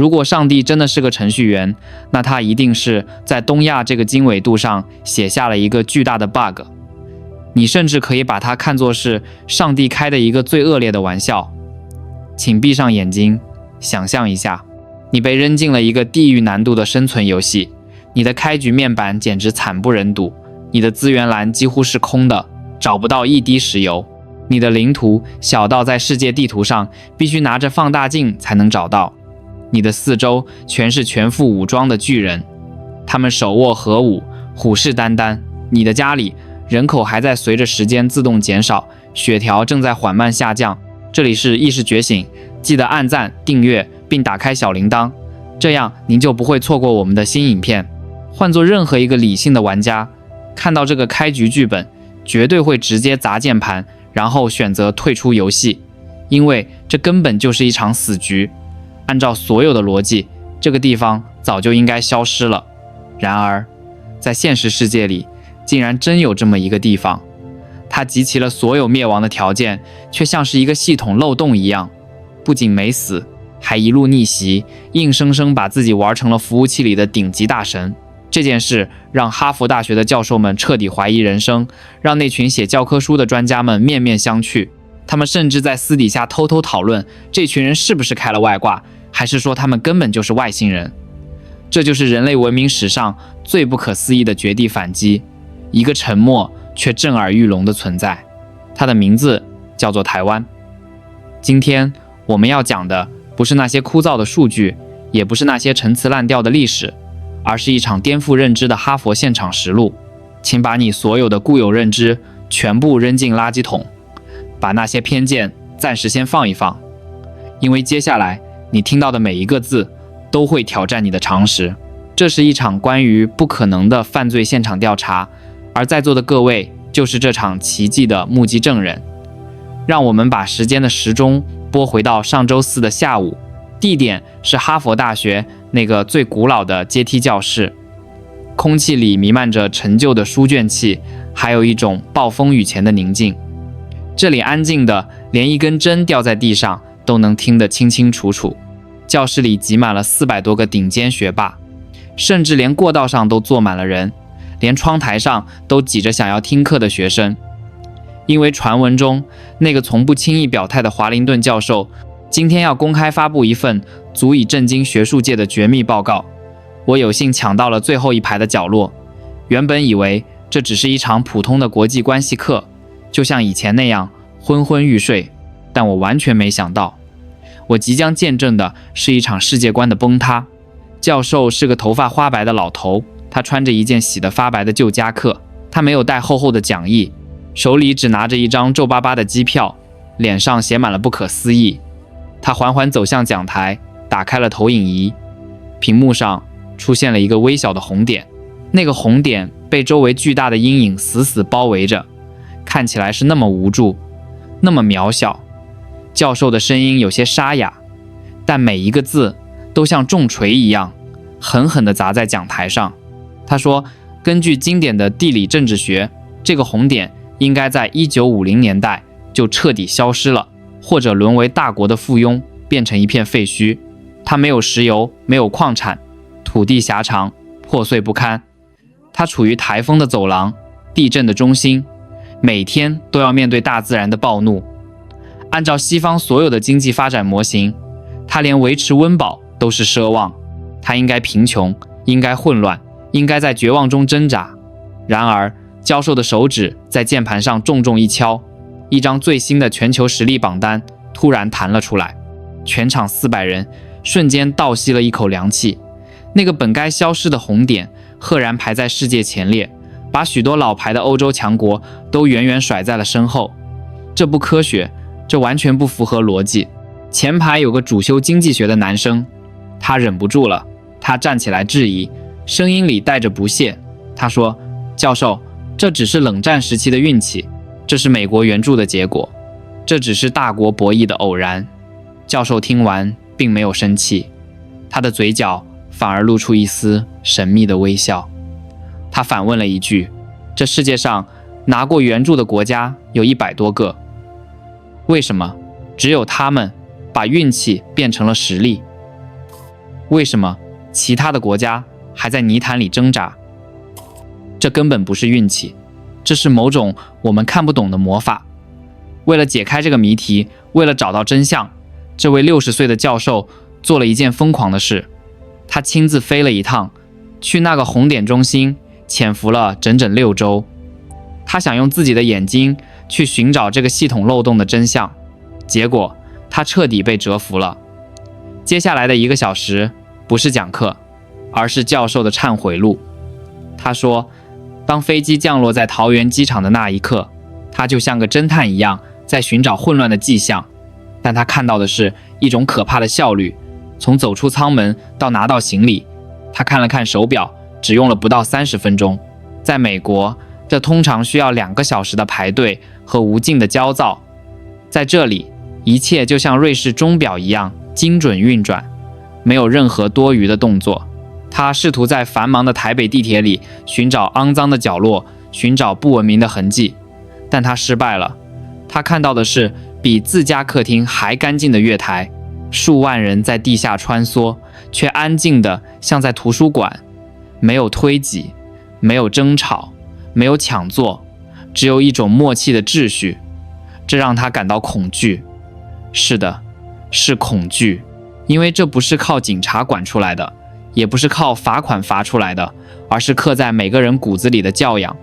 如果上帝真的是個程序員，那他一定是在東亞這個經緯度上寫下了一個巨大的 bug。你甚至可以把它看作是上帝開的一個最惡劣的玩笑。請閉上眼睛，想象一下，你被扔進了一個地獄難度的生存遊戲，你的開局面板簡直慘不忍睹，你的資源欄幾乎是空的，找不到一滴石油，你的領土小到在世界地圖上必須拿着放大鏡才能找到，你的四周全是全副武裝的巨人，他們手握核武，虎視眈眈。你的家裡人口還在隨着時間自動減少，血條正在緩慢下降。這裡是意識覺醒，記得按讚、訂閱並打開小鈴鐺，這樣您就不會錯過我們的新影片。換作任何一個理性的玩家，看到這個開局劇本，絕對會直接砸鍵盤，然後選擇退出遊戲，因為這根本就是一場死局。按照所有的邏輯，這個地方早就應該消失了。然而，在現實世界裡，竟然真有這麼一個地方，它集齊了所有滅亡的條件，卻像是一個系統漏洞一樣，不僅沒死，還一路逆襲，硬生生把自己玩成了服務器裡的頂級大神。這件事讓哈佛大學的教授們徹底懷疑人生，讓那群寫教科書的專家們面面相覷。他們甚至在私底下偷偷討論，這群人是不是開了外掛，還是說他們根本就是外星人。這就是人類文明史上最不可思議的絕地反擊，一個沉默卻震耳欲聾的存在。它的名字叫做台灣。今天我們要講的不是那些枯燥的數據，也不是那些陳詞濫調的歷史，而是一場顛覆認知的哈佛現場實錄。請把你所有的固有認知全部扔進垃圾桶，把那些偏見暫時先放一放，因為接下來你聽到的每一個字都會挑戰你的常識。這是一場關於不可能的犯罪現場調查，而在座的各位就是這場奇蹟的目擊證人。讓我們把時間的時鐘撥回到上周四的下午，地點是哈佛大學那個最古老的階梯教室，空氣裡彌漫着陳舊的書卷氣，還有一種暴風雨前的寧靜。這裡安靜的連一根針掉在地上都能聽得清清楚楚。教室裡擠滿了400多個頂尖學霸，甚至連過道上都坐滿了人，連窗台上都擠着想要聽課的學生。因為傳聞中那個從不輕易表態的華靈頓教授今天要公開發布一份足以震驚學術界的絕密報告，我有幸搶到了最後一排的角落。原本以為這只是一場普通的國際關係課，就像以前那樣昏昏欲睡，但我完全沒想到，我即將見證的是一場世界觀的崩塌。教授是個頭髮花白的老頭，他穿着一件洗得發白的舊夾克，他沒有帶厚厚的講義，手裡只拿着一張皺巴巴的機票，臉上寫滿了不可思議。他緩緩走向講台，打開了投影儀，屏幕上出現了一個微小的紅點，那個紅點被周圍巨大的陰影死死包圍着，看起來是那麼無助，那麼渺小。教授的聲音有些沙啞，但每一個字都像重錘一樣，狠狠地砸在講台上。他說，根據經典的地理政治學，這個紅點應該在1950年代就徹底消失了，或者淪為大國的附庸，變成一片廢墟。它沒有石油，沒有礦產，土地狹長，破碎不堪。它處於颱風的走廊，地震的中心，每天都要面對大自然的暴怒。按照西方所有的經濟發展模型，它連維持溫飽都是奢望。它應該貧窮，應該混亂，應該在絕望中掙扎。然而，教授的手指在鍵盤上重重一敲，一張最新的全球實力榜單突然彈了出來。全場400人瞬間倒吸了一口涼氣。那個本該消失的紅點赫然排在世界前列，把許多老牌的歐洲強國都遠遠甩在了身後。這不科學，這完全不符合邏輯。前排有個主修經濟學的男生，他忍不住了，他站起來質疑，聲音裡帶着不屑。他說，教授，這只是冷戰時期的運氣，這是美國援助的結果，這只是大國博弈的偶然。教授聽完並沒有生氣，他的嘴角反而露出一絲神秘的微笑。他反問了一句，這世界上拿過援助的國家有100多個，為什麼只有他們把運氣變成了實力？為什麼其他的國家還在泥潭裡掙扎？這根本不是運氣，這是某種我們看不懂的魔法。為了解開這個謎題，為了找到真相，這位60歲的教授做了一件瘋狂的事。他親自飛了一趟，去那個紅點中心潛伏了整整6周。他想用自己的眼睛去尋找這個系統漏洞的真相，結果他徹底被折服了。接下來的1個小時不是講課，而是教授的懺悔錄。他說，當飛機降落在桃園機場的那一刻，他就像個偵探一樣在尋找混亂的跡象，但他看到的是一種可怕的效率。從走出艙門到拿到行李，他看了看手表，只用了不到30分鐘。在美國，這通常需要2個小時的排隊和無盡的焦躁。在這裡，一切就像瑞士鐘錶一樣精準運轉，沒有任何多餘的動作。他試圖在繁忙的台北地鐵裡尋找骯髒的角落，尋找不文明的痕跡，但他失敗了。他看到的是比自家客廳還乾淨的月台，數萬人在地下穿梭，卻安靜的像在圖書館，沒有推擠，沒有爭吵，沒有搶座，只有一種默契的秩序。這讓他感到恐懼。是的，是恐懼，因為這不是靠警察管出來的，也不是靠罰款罰出來的，而是刻在每個人骨子裡的教養。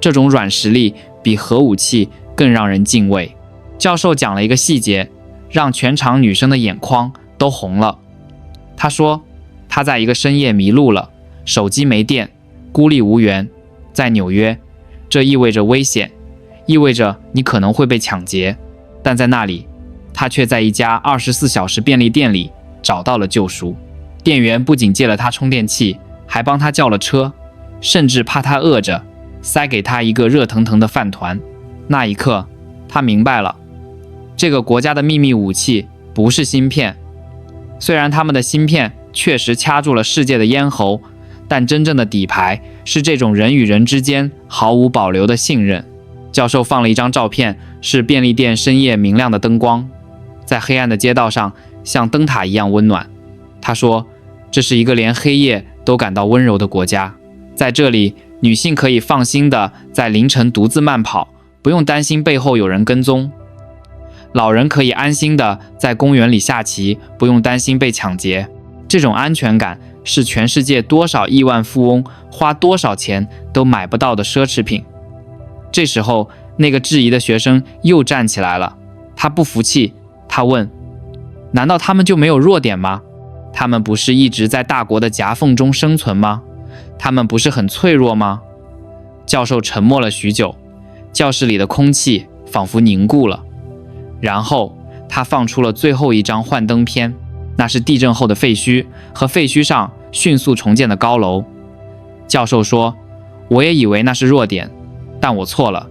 這種軟實力比核武器更讓人敬畏。教授講了一個細節，讓全場女生的眼眶都紅了。他說，他在一個深夜迷路了，手機沒電，孤立無援，在紐約，這意味着危險，意味着你可能會被搶劫。但在那裡，他卻在一家24小時便利店裡找到了救贖。店員不僅借了他充電器，還幫他叫了車，甚至怕他餓着，塞給他一個熱騰騰的飯糰。那一刻，他明白了，這個國家的秘密武器不是芯片。雖然他們的芯片確實掐住了世界的咽喉，但真正的底牌是這種人與人之間毫無保留的信任。教授放了一張照片，是便利店深夜明亮的燈光，在黑暗的街道上像燈塔一樣溫暖。他說，這是一個連黑夜都感到溫柔的國家。在這裡，女性可以放心地在凌晨獨自慢跑，不用擔心背後有人跟蹤。老人可以安心地在公園裡下棋，不用擔心被搶劫。這種安全感是全世界多少億萬富翁花多少錢都買不到的奢侈品。這時候，那個質疑的學生又站起來了。他不服氣，他問，難道他們就沒有弱點嗎？他們不是一直在大國的夾縫中生存嗎？他們不是很脆弱嗎？教授沉默了許久，教室裡的空氣仿佛凝固了。然後他放出了最後一張幻燈片，那是地震後的廢墟和廢墟上迅速重建的高樓。教授說，我也以為那是弱點，但我錯了。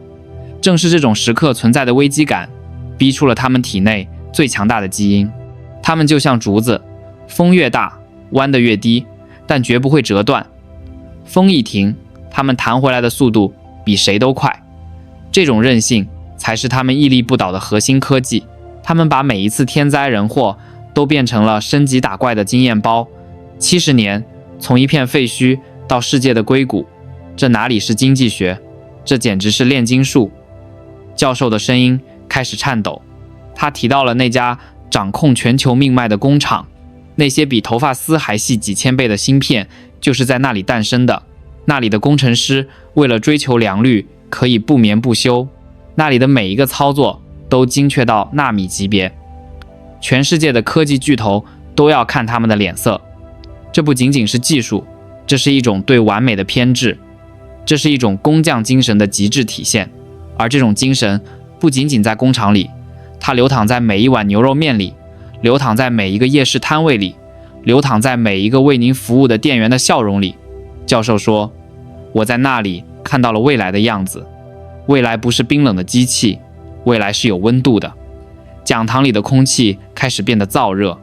正是這種時刻存在的危機感，逼出了他們體內最強大的基因。他們就像竹子，風越大，彎得越低，但絕不會折斷。風一停，他們彈回來的速度比誰都快。這種韌性才是他們屹立不倒的核心科技。他們把每一次天災人禍都變成了升級打怪的經驗包。70年，從一片廢墟到世界的硅谷，這哪裡是經濟學？這簡直是煉金術。教授的聲音開始顫抖，他提到了那家掌控全球命脈的工廠，那些比頭髮絲還細幾千倍的芯片就是在那裡誕生的。那裡的工程師為了追求良率，可以不眠不休。那裡的每一個操作都精確到納米級別，全世界的科技巨頭都要看他們的臉色。這不僅僅是技術，這是一種對完美的偏執，這是一種工匠精神的極致體現。而這種精神不僅僅在工廠裡，它流淌在每一碗牛肉麵裡，流淌在每一個夜市攤位裡，流淌在每一個為您服務的店員的笑容裡。教授說，我在那裡看到了未來的樣子。未来不是冰冷的機器，未来是有溫度的。講堂裡的空氣開始變得燥熱，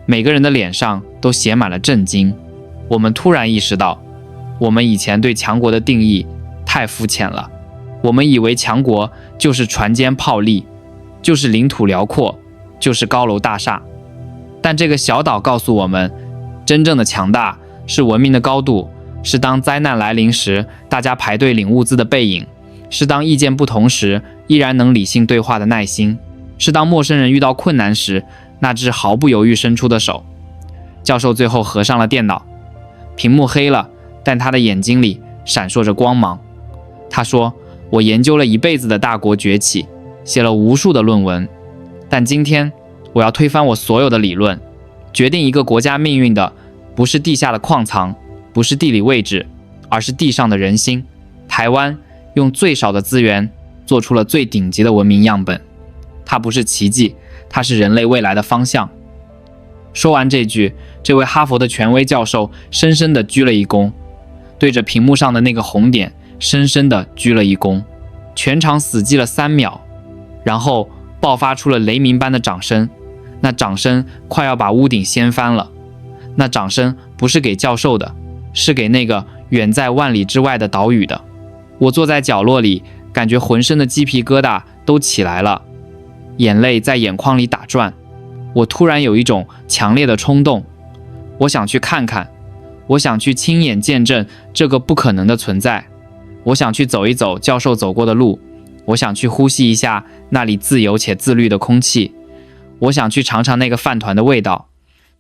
每個人的臉上都寫滿了震驚。我們突然意識到，我們以前對強國的定義太膚淺了。我們以為強國就是船堅炮利，就是領土遼闊，就是高樓大廈。但這個小島告訴我們，真正的強大是文明的高度，是當災難來臨時大家排隊領物資的背影，是當意見不同時依然能理性對話的耐心，是當陌生人遇到困難時那只毫不猶豫伸出的手。教授最後合上了電腦，屏幕黑了，但他的眼睛裡閃烁着光芒。他說，我研究了一輩子的大國崛起，寫了無數的論文，但今天我要推翻我所有的理論。決定一個國家命運的不是地下的礦藏，不是地理位置，而是地上的人心。台灣用最少的資源做出了最頂級的文明樣本，它不是奇蹟，它是人類未来的方向。說完這句，這位哈佛的權威教授深深地鞠了一躬，對着屏幕上的那個紅點深深地鞠了一躬。全場死寂了3秒，然後爆發出了雷鳴般的掌聲。那掌聲快要把屋頂掀翻了。那掌聲不是給教授的，是給那個遠在萬里之外的島嶼的。我坐在角落裡，感覺渾身的雞皮疙瘩都起來了，眼淚在眼眶裡打轉。我突然有一種強烈的衝動，我想去看看，我想去親眼見證這個不可能的存在，我想去走一走教授走過的路，我想去呼吸一下那裡自由且自律的空氣，我想去嘗嘗那個飯糰的味道。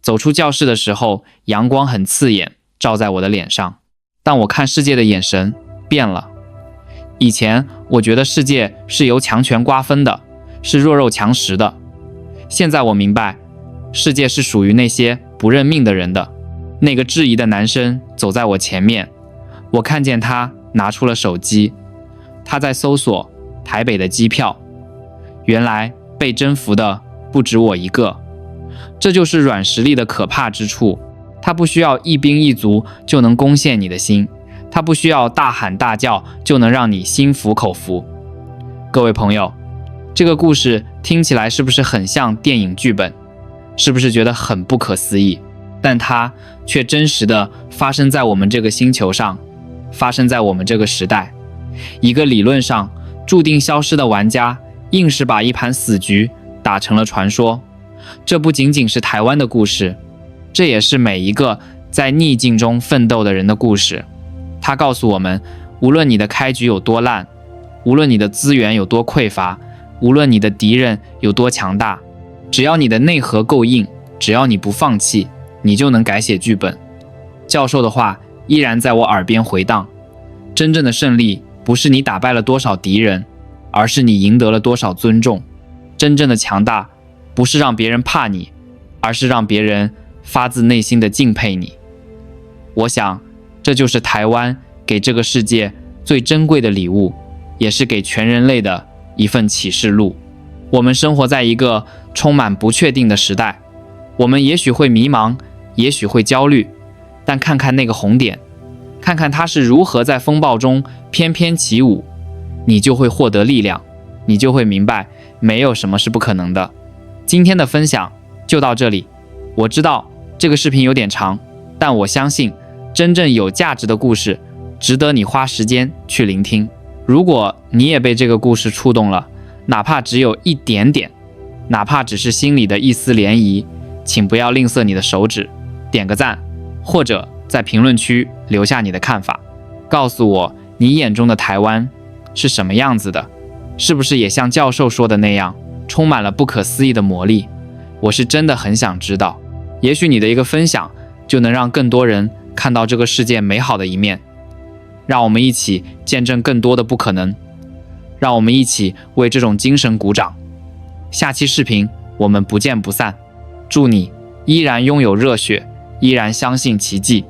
走出教室的時候，陽光很刺眼，照在我的臉上，但我看世界的眼神變了。以前我覺得世界是由强權瓜分的，是弱肉強食的。現在我明白，世界是屬於那些不認命的人的。那個質疑的男生走在我前面，我看見他拿出了手機，他在搜索台北的機票。原來被征服的不止我一個，這就是軟實力的可怕之處。它不需要一兵一卒就能攻陷你的心，它不需要大喊大叫就能讓你心服口服。各位朋友，這個故事聽起來是不是很像電影劇本？是不是覺得很不可思議？但它卻真實的發生在我們這個星球上，發生在我們這個時代。一個理論上注定消失的玩家，硬是把一盤死局打成了傳說。這不僅僅是台灣的故事，這也是每一個在逆境中奮鬥的人的故事。它告訴我們，無論你的開局有多爛，無論你的資源有多匱乏，無論你的敵人有多強大，只要你的內核夠硬，只要你不放棄，你就能改寫劇本。教授的話依然在我耳邊回盪，真正的勝利不是你打敗了多少敵人，而是你贏得了多少尊重。真正的強大不是讓別人怕你，而是讓別人發自內心的敬佩你。我想，這就是台灣給這個世界最珍貴的禮物，也是給全人類的一份啟示錄。我們生活在一個充滿不確定的時代，我們也許會迷茫，也許會焦慮，但看看那個紅點，看看它是如何在風暴中翩翩起舞，你就會獲得力量，你就會明白，沒有什麼是不可能的。今天的分享就到這裡。我知道這個視頻有點長，但我相信真正有價值的故事值得你花時間去聆聽。如果你也被這個故事觸動了，哪怕只有一點點，哪怕只是心裡的一絲漣漪，請不要吝嗇你的手指，點個讚，或者在評論區留下你的看法，告訴我你眼中的台灣是什麼樣子的，是不是也像教授說的那樣，充滿了不可思議的魔力？我是真的很想知道。也許你的一個分享就能讓更多人看到這個世界美好的一面。讓我們一起見證更多的不可能，讓我們一起為這種精神鼓掌。下期視頻我們不見不散。祝你依然擁有熱血，依然相信奇蹟。